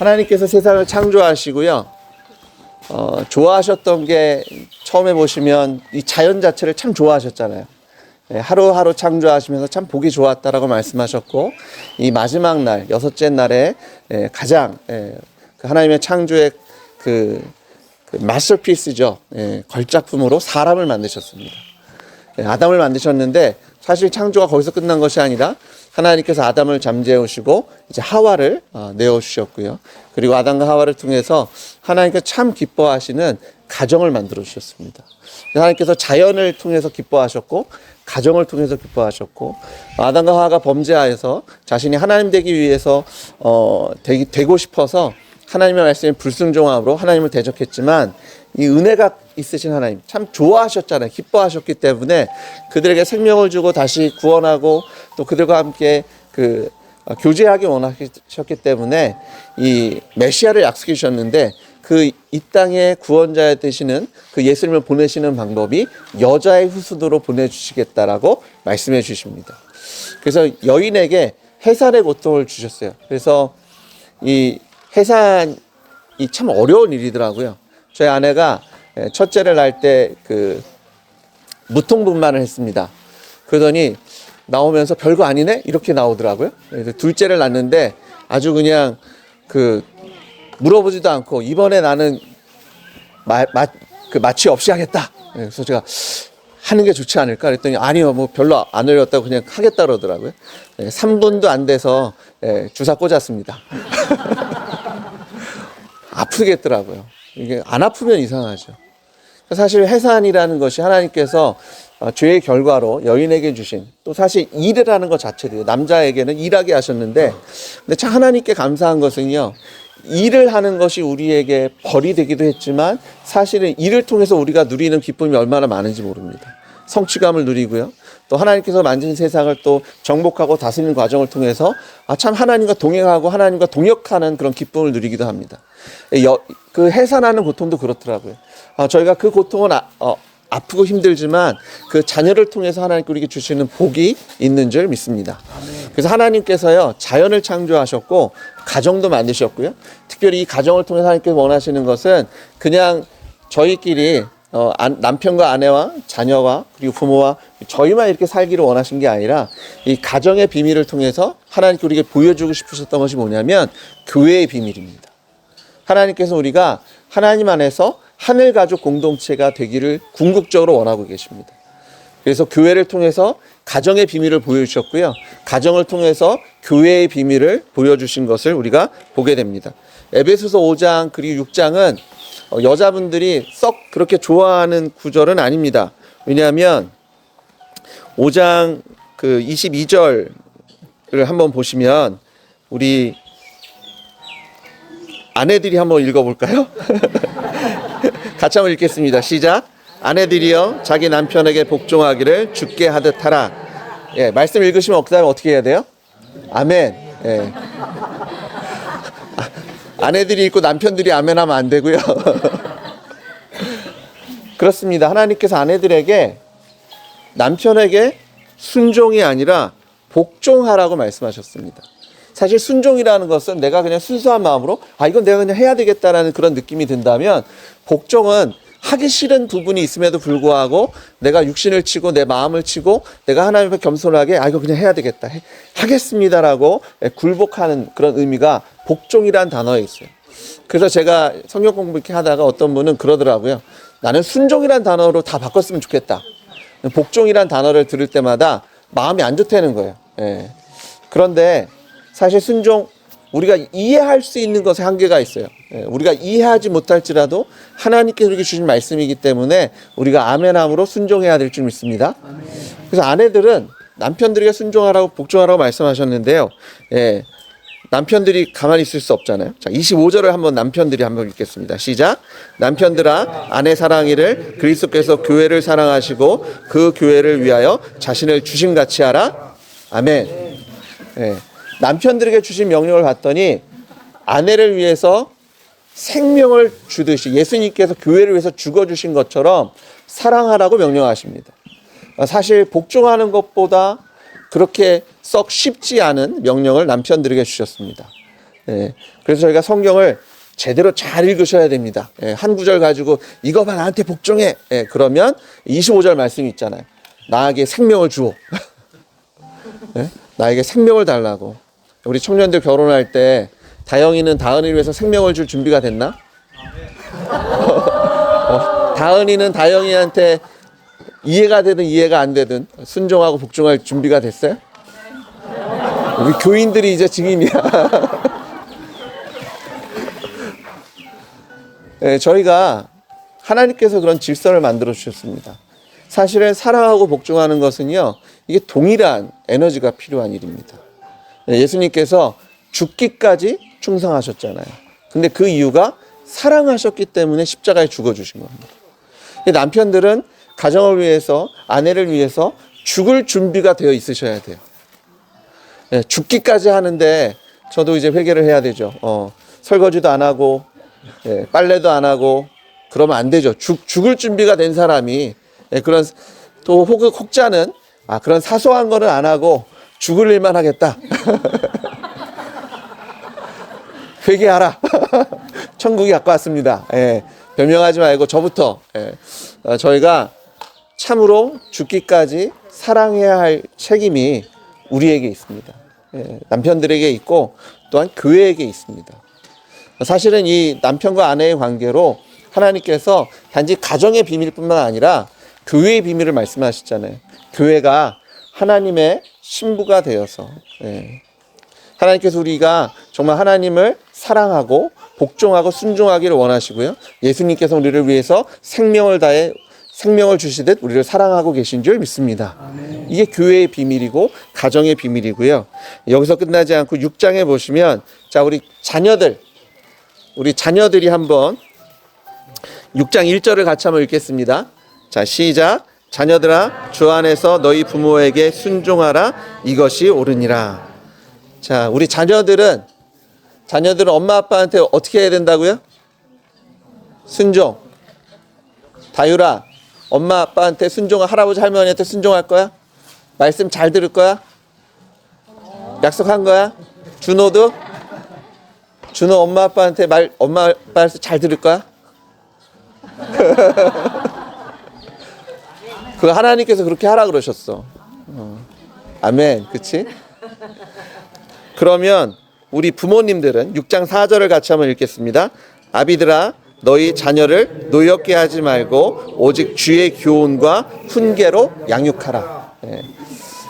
하나님께서 세상을 창조하시고요. 좋아하셨던 게 처음에 보시면 이 자연 자체를 참 좋아하셨잖아요. 하루하루 창조하시면서 참 보기 좋았다라고 말씀하셨고, 이 마지막 날, 여섯째 날에 가장 하나님의 창조의 그 마스터피스죠. 걸작품으로 사람을 만드셨습니다. 아담을 만드셨는데 사실 창조가 거기서 끝난 것이 아니라 하나님께서 아담을 잠재우시고 이제 하와를 내어주셨고요. 그리고 아담과 하와를 통해서 하나님께서 참 기뻐하시는 가정을 만들어 주셨습니다. 하나님께서 자연을 통해서 기뻐하셨고 가정을 통해서 기뻐하셨고, 아담과 하와가 범죄하여서 자신이 하나님 되기 위해서 되고 싶어서 하나님의 말씀에 불순종함으로 하나님을 대적했지만, 이 은혜가 있으신 하나님 참 좋아하셨잖아요. 기뻐하셨기 때문에 그들에게 생명을 주고 다시 구원하고 또 그들과 함께 교제하기 원하셨기 때문에 이 메시아를 약속해 주셨는데, 이 땅의 구원자 되시는 그 예수님을 보내시는 방법이 여자의 후손으로 보내주시겠다라고 말씀해 주십니다. 그래서 여인에게 해산의 고통을 주셨어요. 그래서 이 해산이 참 어려운 일이더라고요. 저희 아내가 첫째를 낳을 때 무통분만을 했습니다. 그러더니 나오면서 별거 아니네? 이렇게 나오더라고요. 그래서 둘째를 낳는데 아주 그냥 물어보지도 않고 이번에 나는 마취 없이 하겠다. 그래서 제가 하는 게 좋지 않을까 그랬더니 아니요, 뭐 별로 안 어렵다고 그냥 하겠다 그러더라고요. 3분도 안 돼서 주사 꽂았습니다. 아프겠더라고요. 이게 안 아프면 이상하죠. 사실 해산이라는 것이 하나님께서 죄의 결과로 여인에게 주신, 또 사실 일이라는 것 자체도 남자에게는 일하게 하셨는데, 근데 참 하나님께 감사한 것은요, 일을 하는 것이 우리에게 벌이 되기도 했지만 사실은 일을 통해서 우리가 누리는 기쁨이 얼마나 많은지 모릅니다. 성취감을 누리고요. 또 하나님께서 만드신 세상을 또 정복하고 다스리는 과정을 통해서 참 하나님과 동행하고 하나님과 동역하는 그런 기쁨을 누리기도 합니다. 그 해산하는 고통도 그렇더라고요. 저희가 그 고통은 아프고 힘들지만 그 자녀를 통해서 하나님께 우리에게 주시는 복이 있는 줄 믿습니다. 그래서 하나님께서요, 자연을 창조하셨고 가정도 만드셨고요. 특별히 이 가정을 통해서 하나님께서 원하시는 것은 그냥 저희끼리 남편과 아내와 자녀와 그리고 부모와 저희만 이렇게 살기를 원하신 게 아니라, 이 가정의 비밀을 통해서 하나님께 우리에게 보여주고 싶으셨던 것이 뭐냐면 교회의 비밀입니다. 하나님께서 우리가 하나님 안에서 하늘 가족 공동체가 되기를 궁극적으로 원하고 계십니다. 그래서 교회를 통해서 가정의 비밀을 보여주셨고요. 가정을 통해서 교회의 비밀을 보여주신 것을 우리가 보게 됩니다. 에베소서 5장 그리고 6장은 여자분들이 썩 그렇게 좋아하는 구절은 아닙니다. 왜냐하면 5장 22절을 한번 보시면 우리 아내들이 한번 읽어볼까요? 같이 한번 읽겠습니다. 시작. 아내들이여 자기 남편에게 복종하기를 주께 하듯 하라. 말씀 읽으시면 그다음에 어떻게 해야 돼요? 아멘. 아내들이 읽고 남편들이 아멘 하면 안 되고요. 그렇습니다. 하나님께서 아내들에게 남편에게 순종이 아니라 복종하라고 말씀하셨습니다. 사실 순종이라는 것은 내가 그냥 순수한 마음으로 이건 내가 그냥 해야 되겠다라는 그런 느낌이 든다면, 복종은 하기 싫은 부분이 있음에도 불구하고 내가 육신을 치고 내 마음을 치고 내가 하나님 앞에 겸손하게 이거 그냥 해야 되겠다, 하겠습니다라고 굴복하는 그런 의미가 복종이라는 단어에 있어요. 그래서 제가 성경 공부 이렇게 하다가 어떤 분은 그러더라고요. 나는 순종이라는 단어로 다 바꿨으면 좋겠다. 복종이라는 단어를 들을 때마다 마음이 안 좋다는 거예요. 그런데 사실 순종, 우리가 이해할 수 있는 것에 한계가 있어요. 우리가 이해하지 못할지라도 하나님께서 우리에게 주신 말씀이기 때문에 우리가 아멘함으로 순종해야 될 줄 믿습니다. 그래서 아내들은 남편들에게 순종하라고 복종하라고 말씀하셨는데요. 남편들이 가만히 있을 수 없잖아요. 자, 25절을 한번 남편들이 한번 읽겠습니다. 시작. 남편들아 아내 사랑이를 그리스도께서 교회를 사랑하시고 그 교회를 위하여 자신을 주심같이 하라. 아멘. 남편들에게 주신 명령을 봤더니 아내를 위해서 생명을 주듯이 예수님께서 교회를 위해서 죽어주신 것처럼 사랑하라고 명령하십니다. 사실 복종하는 것보다 그렇게 썩 쉽지 않은 명령을 남편들에게 주셨습니다. 예, 그래서 저희가 성경을 제대로 잘 읽으셔야 됩니다. 예, 한 구절 가지고 이거만 나한테 복종해. 예, 그러면 25절 말씀이 있잖아요. 나에게 생명을 주오. 예? 나에게 생명을 달라고. 우리 청년들 결혼할 때 다영이는 다은이를 위해서 생명을 줄 준비가 됐나? 다은이는 다영이한테 이해가 되든 이해가 안 되든 순종하고 복종할 준비가 됐어요? 우리 교인들이 이제 증인이야. 네, 저희가 하나님께서 그런 질서를 만들어 주셨습니다. 사실은 사랑하고 복종하는 것은요, 이게 동일한 에너지가 필요한 일입니다. 예수님께서 죽기까지 충성하셨잖아요. 근데 그 이유가 사랑하셨기 때문에 십자가에 죽어주신 겁니다. 남편들은 가정을 위해서, 아내를 위해서 죽을 준비가 되어 있으셔야 돼요. 죽기까지 하는데 저도 이제 회개를 해야 되죠. 설거지도 안 하고, 빨래도 안 하고, 그러면 안 되죠. 죽을 준비가 된 사람이, 그런, 또 혹자는, 그런 사소한 거는 안 하고 죽을 일만 하겠다. 회개하라. 천국이 가까웠습니다. 변명하지 말고 저부터, 저희가 참으로 죽기까지 사랑해야 할 책임이 우리에게 있습니다. 남편들에게 있고 또한 교회에게 있습니다. 사실은 이 남편과 아내의 관계로 하나님께서 단지 가정의 비밀뿐만 아니라 교회의 비밀을 말씀하시잖아요. 교회가 하나님의 신부가 되어서, 하나님께서 우리가 정말 하나님을 사랑하고 복종하고 순종하기를 원하시고요. 예수님께서 우리를 위해서 생명을 다해 생명을 주시듯 우리를 사랑하고 계신 줄 믿습니다. 이게 교회의 비밀이고 가정의 비밀이고요. 여기서 끝나지 않고 6장에 보시면, 자, 우리 자녀들이 한번 6장 1절을 같이 한번 읽겠습니다. 자, 시작. 자녀들아, 주 안에서 너희 부모에게 순종하라. 이것이 옳으니라. 자, 우리 자녀들은 엄마 아빠한테 어떻게 해야 된다고요? 순종. 다율아, 엄마 아빠한테 순종할, 할아버지 할머니한테 순종할 거야? 말씀 잘 들을 거야? 약속한 거야? 준호도? 준호 엄마 아빠한테 엄마 아빠 말씀 잘 들을 거야? 그 하나님께서 그렇게 하라 그러셨어. 아멘. 그치? 그러면 우리 부모님들은 6장 4절을 같이 한번 읽겠습니다. 아비들아, 너희 자녀를 노엽게 하지 말고 오직 주의 교훈과 훈계로 양육하라.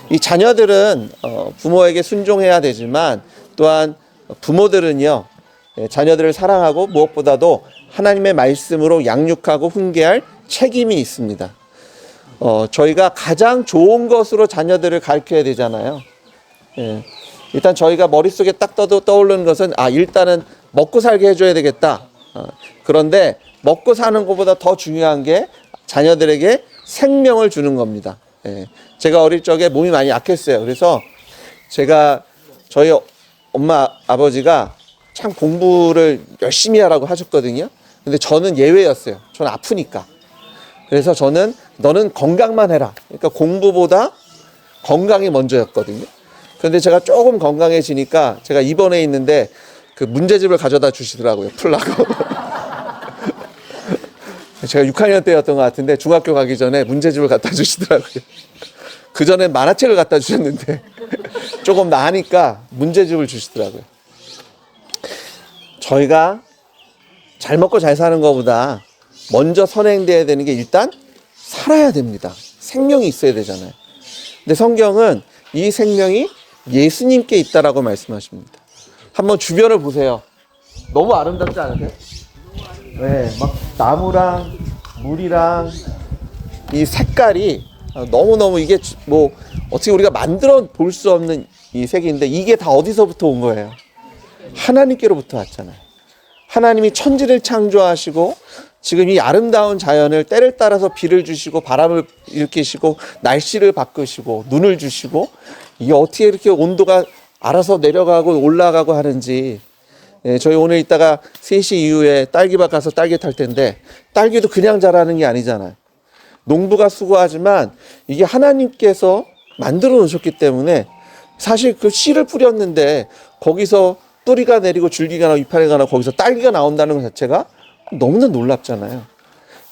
이 자녀들은 부모에게 순종해야 되지만 또한 부모들은요, 자녀들을 사랑하고 무엇보다도 하나님의 말씀으로 양육하고 훈계할 책임이 있습니다. 저희가 가장 좋은 것으로 자녀들을 가르쳐야 되잖아요. 일단 저희가 머릿속에 딱 떠오르는 것은 일단은 먹고 살게 해줘야 되겠다. 그런데 먹고 사는 것보다 더 중요한 게 자녀들에게 생명을 주는 겁니다. 제가 어릴 적에 몸이 많이 약했어요. 그래서 저희 엄마 아버지가 참 공부를 열심히 하라고 하셨거든요. 근데 저는 예외였어요. 저는 아프니까. 그래서 저는 너는 건강만 해라. 그러니까 공부보다 건강이 먼저였거든요. 그런데 제가 조금 건강해지니까 제가 입원해 있는데 그 문제집을 가져다 주시더라고요. 풀라고. 제가 6학년 때였던 것 같은데 중학교 가기 전에 문제집을 갖다 주시더라고요. 그전엔 만화책을 갖다 주셨는데 조금 나으니까 문제집을 주시더라고요. 저희가 잘 먹고 잘 사는 것보다 먼저 선행돼야 되는 게 일단 살아야 됩니다. 생명이 있어야 되잖아요. 근데 성경은 이 생명이 예수님께 있다라고 말씀하십니다. 한번 주변을 보세요. 너무 아름답지 않으세요? 네, 막 나무랑 물이랑 이 색깔이 너무너무 이게 뭐 어떻게 우리가 만들어 볼 수 없는 이 색인데 이게 다 어디서부터 온 거예요? 하나님께로부터 왔잖아요. 하나님이 천지를 창조하시고 지금 이 아름다운 자연을 때를 따라서 비를 주시고 바람을 일으키시고 날씨를 바꾸시고 눈을 주시고 이게 어떻게 이렇게 온도가 알아서 내려가고 올라가고 하는지. 저희 오늘 이따가 3시 이후에 딸기밭 가서 딸기 탈 텐데 딸기도 그냥 자라는 게 아니잖아요. 농부가 수고하지만 이게 하나님께서 만들어 놓으셨기 때문에 사실 그 씨를 뿌렸는데 거기서 뿌리가 내리고 줄기가 나고 이파리가 나고 거기서 딸기가 나온다는 것 자체가 너무나 놀랍잖아요.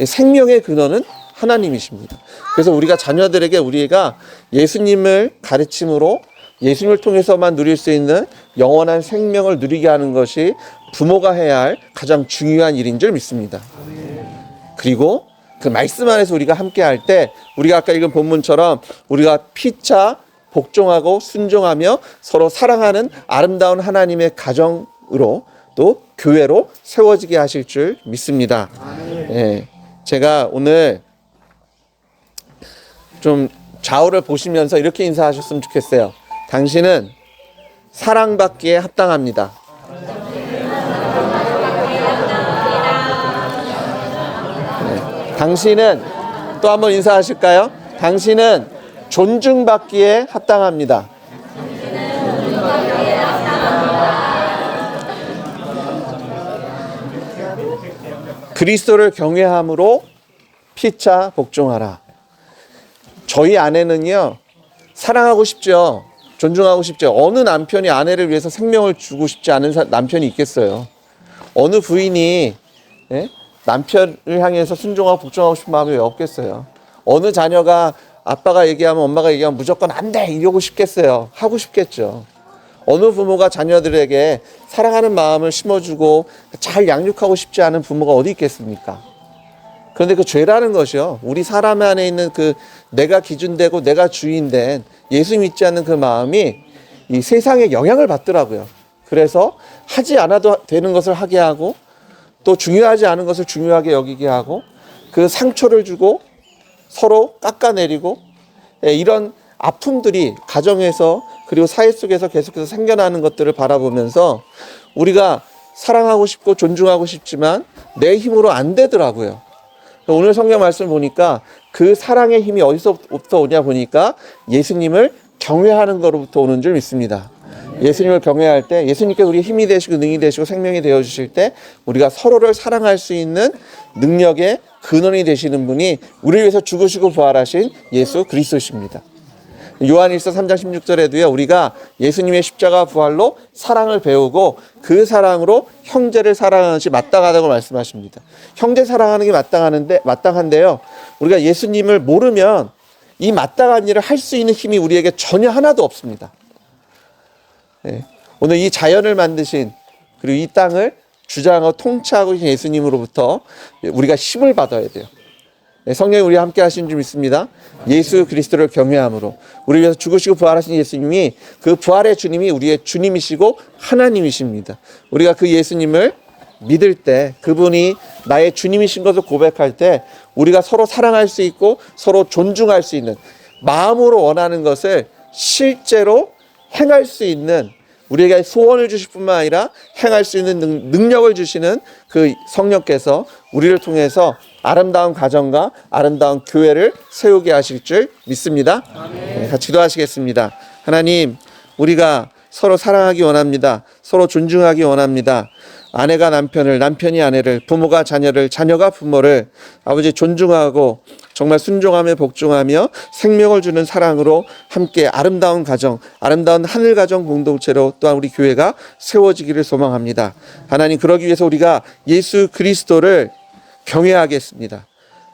생명의 근원은 하나님이십니다. 그래서 우리가 자녀들에게 우리가 예수님을 가르침으로 예수님을 통해서만 누릴 수 있는 영원한 생명을 누리게 하는 것이 부모가 해야 할 가장 중요한 일인 줄 믿습니다. 그리고 그 말씀 안에서 우리가 함께 할 때 우리가 아까 읽은 본문처럼 우리가 피차 복종하고 순종하며 서로 사랑하는 아름다운 하나님의 가정으로 또 교회로 세워지게 하실 줄 믿습니다. 예, 제가 오늘 좀 좌우를 보시면서 이렇게 인사하셨으면 좋겠어요. 당신은 사랑받기에 합당합니다. 네. 당신은 또 한번 인사하실까요? 당신은 존중받기에 합당합니다. 그리스도를 경외함으로 피차 복종하라. 저희 아내는요, 사랑하고 싶죠. 존중하고 싶죠. 어느 남편이 아내를 위해서 생명을 주고 싶지 않은 남편이 있겠어요. 어느 부인이 남편을 향해서 순종하고 복종하고 싶은 마음이 왜 없겠어요. 어느 자녀가 아빠가 얘기하면 엄마가 얘기하면 무조건 안 돼 이러고 싶겠어요. 하고 싶겠죠. 어느 부모가 자녀들에게 사랑하는 마음을 심어주고 잘 양육하고 싶지 않은 부모가 어디 있겠습니까? 그런데 그 죄라는 것이요, 우리 사람 안에 있는 그 내가 기준되고 내가 주인된 예수 믿지 않는 그 마음이 이 세상에 영향을 받더라고요. 그래서 하지 않아도 되는 것을 하게 하고 또 중요하지 않은 것을 중요하게 여기게 하고 그 상처를 주고 서로 깎아내리고 이런 아픔들이 가정에서 그리고 사회 속에서 계속해서 생겨나는 것들을 바라보면서 우리가 사랑하고 싶고 존중하고 싶지만 내 힘으로 안 되더라고요. 오늘 성경 말씀을 보니까 그 사랑의 힘이 어디서부터 오냐 보니까 예수님을 경외하는 거로부터 오는 줄 믿습니다. 예수님을 경외할 때 예수님께서 우리 힘이 되시고 능이 되시고 생명이 되어주실 때 우리가 서로를 사랑할 수 있는 능력의 근원이 되시는 분이 우리를 위해서 죽으시고 부활하신 예수 그리스도십니다. 요한일서 3장 16절에도요, 우리가 예수님의 십자가 부활로 사랑을 배우고 그 사랑으로 형제를 사랑하는 것이 마땅하다고 말씀하십니다. 형제 사랑하는 게 마땅한데요, 우리가 예수님을 모르면 이 마땅한 일을 할 수 있는 힘이 우리에게 전혀 하나도 없습니다. 네. 오늘 이 자연을 만드신 그리고 이 땅을 주장하고 통치하고 계신 예수님으로부터 우리가 힘을 받아야 돼요. 네, 성령이 우리와 함께 하신 줄 믿습니다. 예수 그리스도를 경외함으로 우리 위해서 죽으시고 부활하신 예수님이 그 부활의 주님이 우리의 주님이시고 하나님이십니다. 우리가 그 예수님을 믿을 때 그분이 나의 주님이신 것을 고백할 때 우리가 서로 사랑할 수 있고 서로 존중할 수 있는 마음으로 원하는 것을 실제로 행할 수 있는 우리에게 소원을 주실 뿐만 아니라 행할 수 있는 능력을 주시는 그 성령께서 우리를 통해서 아름다운 가정과 아름다운 교회를 세우게 하실 줄 믿습니다. 네, 같이 기도하시겠습니다. 하나님, 우리가 서로 사랑하기 원합니다. 서로 존중하기 원합니다. 아내가 남편을, 남편이 아내를, 부모가 자녀를, 자녀가 부모를 아버지 존중하고 정말 순종하며 복종하며 생명을 주는 사랑으로 함께 아름다운 가정, 아름다운 하늘 가정 공동체로 또한 우리 교회가 세워지기를 소망합니다. 하나님, 그러기 위해서 우리가 예수 그리스도를 경외하겠습니다.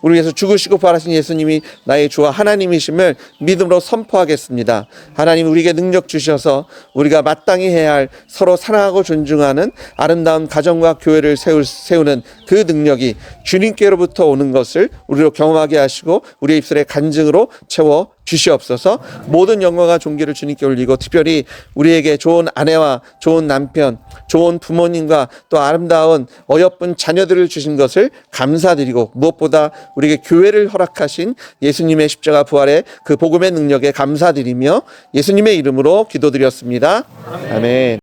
우리 위해서 죽으시고 부활하신 예수님이 나의 주와 하나님이심을 믿음으로 선포하겠습니다. 하나님, 우리에게 능력 주셔서 우리가 마땅히 해야 할 서로 사랑하고 존중하는 아름다운 가정과 교회를 세우는 그 능력이 주님께로부터 오는 것을 우리로 경험하게 하시고 우리의 입술의 간증으로 채워 주시옵소서. 모든 영광과 존귀를 주님께 올리고 특별히 우리에게 좋은 아내와 좋은 남편, 좋은 부모님과 또 아름다운 어여쁜 자녀들을 주신 것을 감사드리고 무엇보다 우리에게 교회를 허락하신 예수님의 십자가 부활의 그 복음의 능력에 감사드리며 예수님의 이름으로 기도드렸습니다. 아멘.